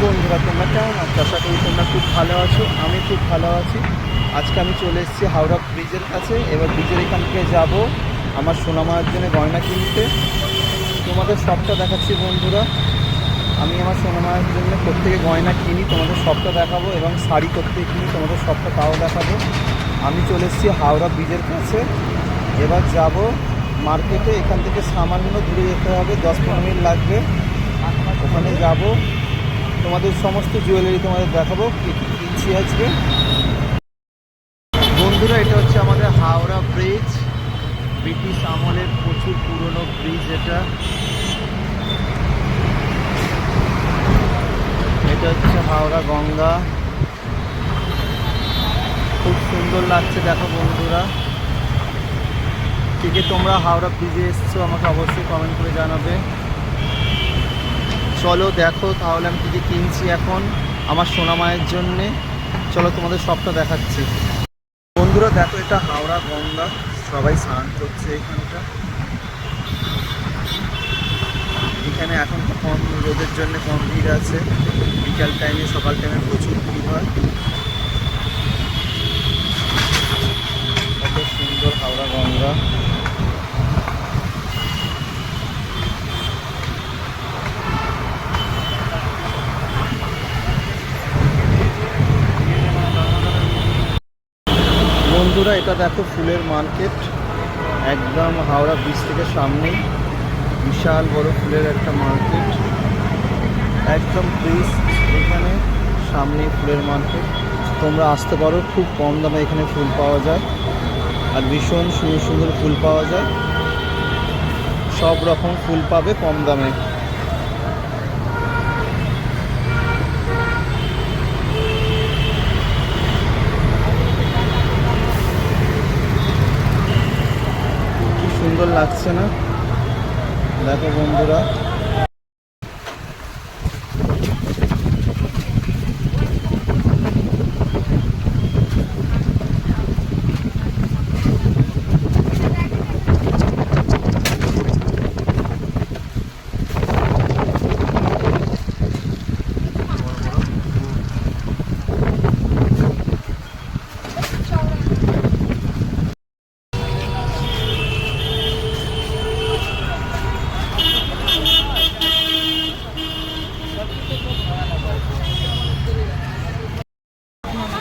বন্ধুরা তোমরা কেমন আছো? আশা করি তোমরা খুব ভালো আছো। আমি খুব ভালো আছি। আজকে আমি চলে এসেছি হাওড়া ব্রিজের কাছে। এবার ব্রিজের এখান থেকে যাবো আমার সোনামার জন্য গয়না কিনতে। তোমাদের সবটা দেখাচ্ছি বন্ধুরা। আমি আমার সোনামায়ের জন্য প্রত্যেকে গয়না কিনি, তোমাদের সবটা দেখাবো, এবং শাড়ি প্রত্যেকে কিনি, তোমাদের সবটা তাও দেখাবো। আমি চলে এসেছি হাওড়া ব্রিজের কাছে। এবার যাব মার্কেটে। এখান থেকে সামান্য দূরে যেতে হবে, 10-15 মিনিট লাগবে। ওখানে যাব, তোমাদের সমস্ত জুয়েলারি তোমাদের দেখাবো কী কী কিনছি আজকে। বন্ধুরা এটা হচ্ছে আমাদের হাওড়া ব্রিজ, ব্রিটিশ আমলের প্রচুর পুরনো ব্রিজ এটা। এটা হচ্ছে হাওড়া গঙ্গা, খুব সুন্দর লাগছে দেখো বন্ধুরা। কে কে তোমরা হাওড়া ব্রিজে এসছো আমাকে অবশ্যই কমেন্ট করে জানাবে। চলো দেখো তাহলে আমি কী কী কিনছি এখন আমার সোনামায়ের জন্যে। চলো তোমাদের সবটা দেখাচ্ছি। বন্ধুরা দেখো এটা হাওড়া গঙ্গা, সবাই স্নান করছে এখানটা। এখানে এখন কম রোদের জন্য কম ভিড় আছে, বিকাল টাইমে সকাল টাইমে প্রচুর ভিড় হয়। কত সুন্দর হাওড়া গঙ্গা। বন্ধুরা এটা দেখো ফুলের মার্কেট, একদম হাওড়া ব্রিজ থেকে সামনেই বিশাল বড় ফুলের একটা মার্কেট, একদম ব্রিজ এখানে সামনেই ফুলের মার্কেট। তোমরা আসতে পারো, খুব কম দামে এখানে ফুল পাওয়া যায়, আর ভীষণ সুন্দর সুন্দর ফুল পাওয়া যায়। সব রকম ফুল পাবে কম দামে। কি সুন্দর লাগছে না দেখো বন্ধুরা।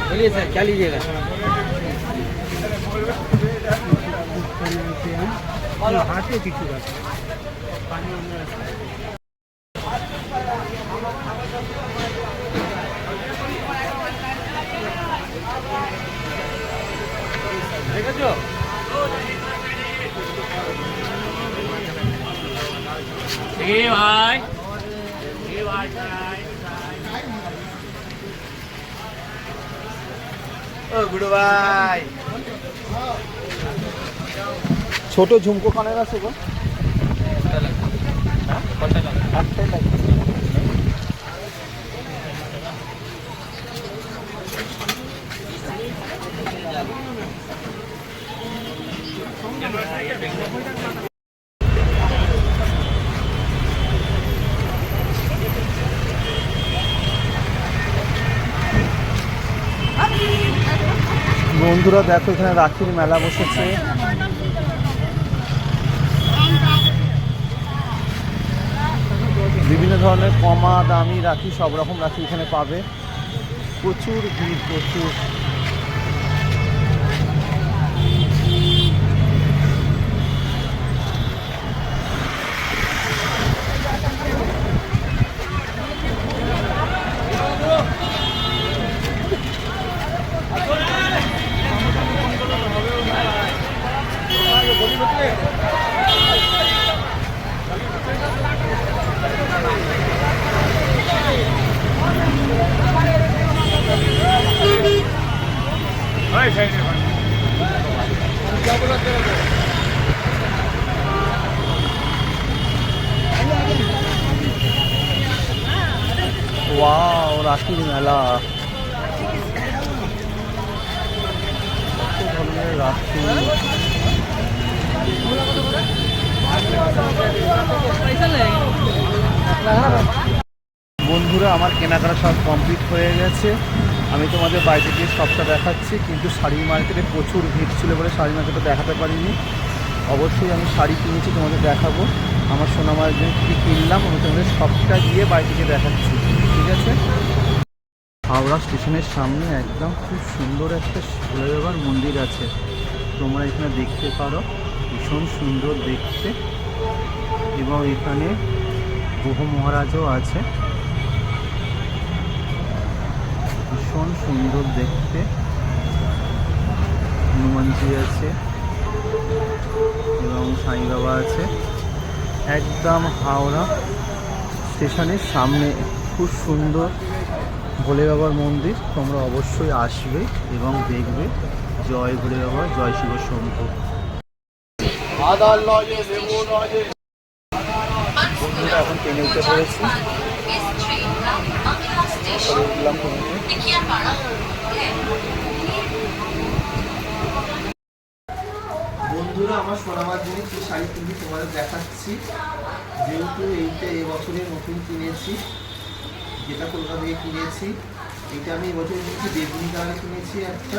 बोलिए सर क्या लीजिएगा? और हाथे पीछे पानी देखो भाई ओ गुड भाई ছোট ঝুমকো কানের আছে গো, একটাই লাগবে। বন্ধুরা দেখো এখানে রাখির মেলা বসেছে। বিভিন্ন ধরনের কমা দামি রাখি, সব রকম রাখি এখানে পাবে। প্রচুর ভিড়, প্রচুর। ওয়াও রাখির মেলা, কত ধরনের রাখি। पैसा लगेगा। বন্ধুরা, আমার কেনাকাটা সব কমপ্লিট হয়ে গেছে। আমি তোমাদের বাইরে গিয়ে সবটা দেখাচ্ছি, কিন্তু শাড়ি মার্কেটে প্রচুর ভিড় ছিল বলে শাড়ি মার্কেটে দেখাতে পারিনি। অবশ্যই আমি শাড়ি কিনেছি, তোমাদের দেখাবো। আমার সোনামার জন্য কী কিনলাম আমি তোমাদের সবটা গিয়ে বাড়ি থেকে দেখাচ্ছি, ঠিক আছে? হাওড়া স্টেশনের সামনে একদম খুব সুন্দর একটা ভোলে বাবার মন্দির আছে, তোমরা এখানে দেখতে পারো। ভীষণ সুন্দর দেখতে, এবং এখানে গ্রহ মহারাজও আছে, ভীষণ সুন্দর দেখতে। হনুমানজি আছে এবং সাই বাবা আছে। একদম হাওড়া স্টেশনের সামনে খুব সুন্দর ভোলে বাবার মন্দির। তোমরা অবশ্যই আসবে এবং দেখবে। জয় ভোলে বাবা, জয় শিব শম্ভু। বন্ধুরা, এখন ট্রেনে উঠে পড়েছি। উঠলাম ট্রেনে। বন্ধুরা, আমার সোনামার জন্য কি শাড়ি কিনছি তোমাদের দেখাচ্ছি। যেহেতু এইটা এবছরের নতুন কিনেছি, যেটা কলকাতা থেকে কিনেছি, এইটা আমি এবছর কিনেছি বেগুনি কালারে কিনেছি একটা।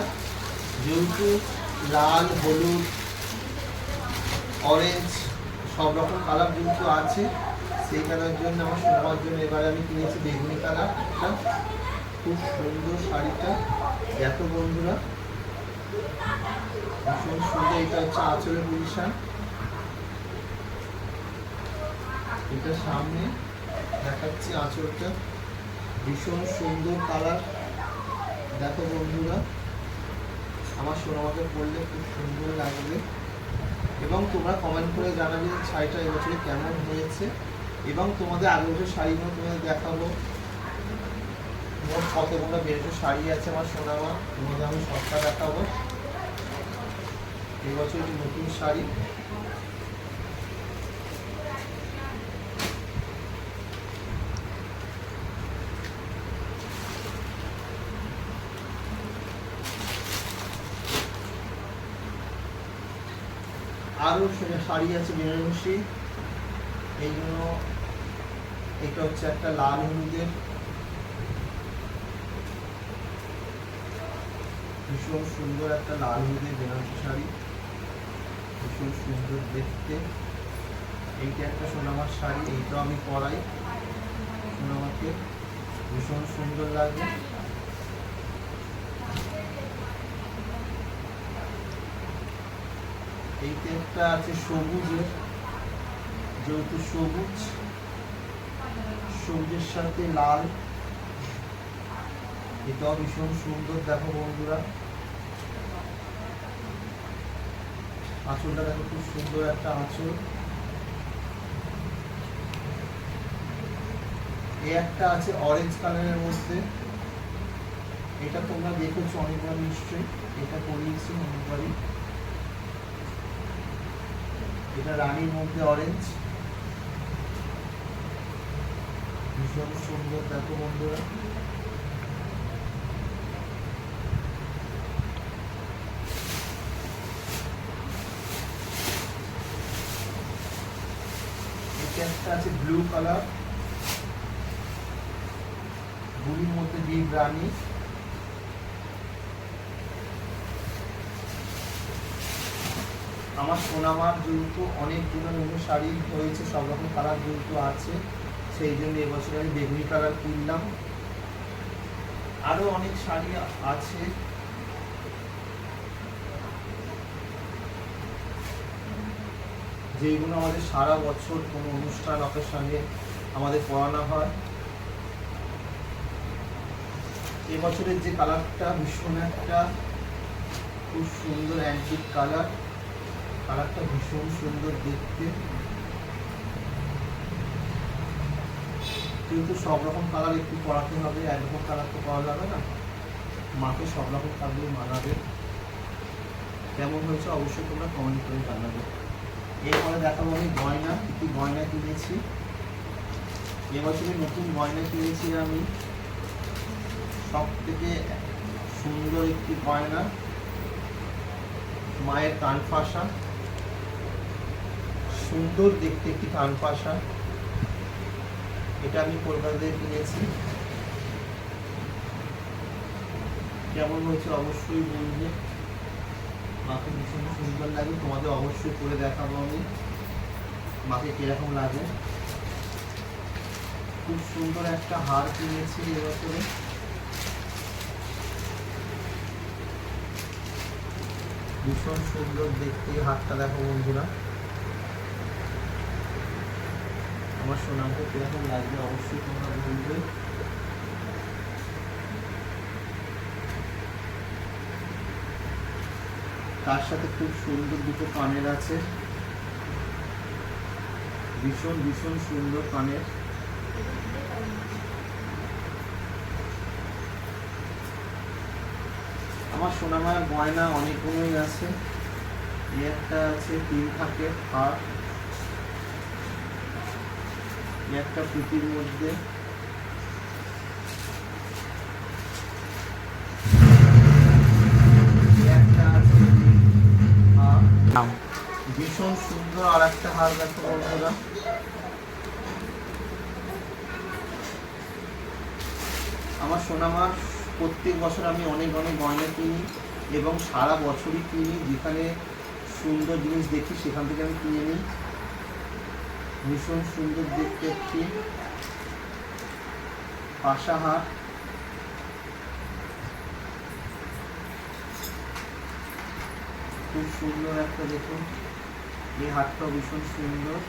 যেহেতু লাল, হলুদ, অরেঞ্জ সব রকম কালার যেহেতু আছে, সেই কালার জন্য আমার সোনামার জন্য এবারে আমি কিনেছি বেগুনি কালারটা। খুব সুন্দর শাড়িটা, দেখো বন্ধুরা, ভীষণ সুন্দর। এটা হচ্ছে আঁচলের পজিশন, এটা সামনে দেখাচ্ছি আঁচলটা, ভীষণ সুন্দর কালার। দেখো বন্ধুরা, আমার সোনামাকে পরলে খুব সুন্দর লাগবে। এবং তোমরা কমেন্ট করে জানাবে যে শাড়িটা এবছরে কেমন হয়েছে, এবং তোমাদের আগের বছর শাড়িগুলো তোমাদের দেখাবো। মোট কতগুলো বেরোতে শাড়ি আছে আমার সোনামা, তোমাদের আমি সবটা দেখাবো। এবছর নতুন শাড়ি, আরও শাড়ি আছে বেনারসি। এইগুলো, এটা হচ্ছে একটা লাল হলুদের ভীষণ সুন্দর একটা লাল হলুদের বেনারসি শাড়ি, ভীষণ সুন্দর দেখতে। এইটা একটা সোনামার শাড়ি, এইটাও আমি পরাই সোনামাকে, ভীষণ সুন্দর লাগে। এইটা একটা আছে সবুজের, যেহেতু সবুজের সাথে লাল, এটাও ভীষণ সুন্দর। দেখো বন্ধুরা, আঁচলটা দেখো, খুব সুন্দর একটা আঁচল। এই একটা আছে অরেঞ্জ কালারের মধ্যে, এটা তোমরা দেখেছো অনেকবার নিশ্চয়ই, এটা পরিয়েছি অনেকবারই। এটা রানীর মধ্যে অরেঞ্জ, ভীষণ সুন্দর। দেখো বন্ধুরা, এটা একটা আছে ব্লু কালার, ব্লুর মধ্যে ডিপ রানী। আমার সোনামার যেহেতু অনেকগুলো নতুন শাড়ি হয়েছে, সব রকম কালার যেহেতু আছে, সেই জন্য এবছর আমি বেগুনি কালার কিনলাম। আরও অনেক শাড়ি আছে, যেগুলো আমাদের সারা বছর কোনো অনুষ্ঠান অকেশনে আমাদের পরানো হয়। এবছরের যে কালারটা ভীষণ একটা খুব সুন্দর অ্যান্টিক কালার, কালারটা ভীষণ সুন্দর দেখতে। কিন্তু সব রকম কালার একটু পরাতে হবে, একরকম কালার তো পাওয়া যাবে না, মাকে সব রকম কালারই মানাবে। কেমন হয়েছে অবশ্যই তোমরা কমেন্ট করে জানাবে। এরপরে দেখাবো আমি গয়না, কি গয়না কিনেছি। এবছরে নতুন গয়না কিনেছি আমি, সব থেকে সুন্দর একটি গয়না, মায়ের কানপাশা, সুন্দর দেখতে একটি কানপাশা। এটা আমি কলকাতা থেকে কিনেছি। কেমন হয়েছে অবশ্যই বলবে। মাকে ভীষণ সুন্দর লাগে, তোমাদের অবশ্যই করে দেখাবো আমি মাকে কিরকম লাগে। খুব সুন্দর একটা হার কিনেছি এবছরে। ভীষণ সুন্দর দেখতে হারটা, দেখো বন্ধুরা আমার সোনাকে কিরকম লাগবে অবশ্যই তোমরা বলবে। তার সাথে খুব সুন্দর দুটো কানের আছে, ভীষণ ভীষণ সুন্দর কানের। আমার সোনামার গয়না অনেকগুলোই আছে। এই একটা আছে 3 থাকের হার, এই একটা পুঁতির মধ্যে, এই একটা আছে হার, ভীষণ সুন্দর। আর একটা হার দেখো বন্ধুরা, আমার সোনামার প্রত্যেক বছর আমি অনেক অনেক গয়না কিনি এবং সারা বছরই কিনি। যেখানে সুন্দর জিনিস দেখি সেখান থেকে আমি কিনে নিই। ভীষণ সুন্দর দেখতে একটি পাশা হার, খুব সুন্দর একটা, দেখুন এই হারটাও ভীষণ সুন্দর।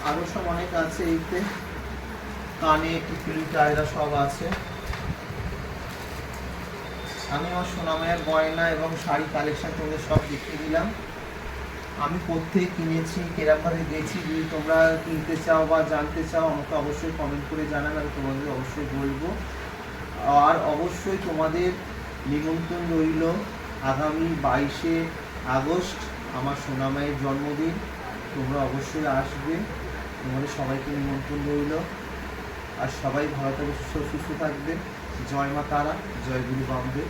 আরো সব অনেক আছে, এইতে কানে টিকলি টায়রা সব আছে। আমি আমার সোনামায়ের গয়না এবং শাড়ি কালেকশন তোমাদের সব দেখিয়ে দিলাম। আমি কোত্থেকে কিনেছি, কিরকমভাবে গেছি, যদি তোমরা কিনতে চাও বা জানতে চাও আমাকে অবশ্যই কমেন্ট করে জানান, আমি তোমাদের অবশ্যই বলবো। আর অবশ্যই তোমাদের নিমন্ত্রণ রইল আগামী 22শে আগস্ট আমার সোনামায়ের জন্মদিন। তোমরা অবশ্যই আসবে, তোমাদের সবাইকে নিমন্ত্রণ রইল। আর সবাই ভালো থাকবে, সুস্থ থাকবে। জয় মা তারা, জয় গুরু বামদেব।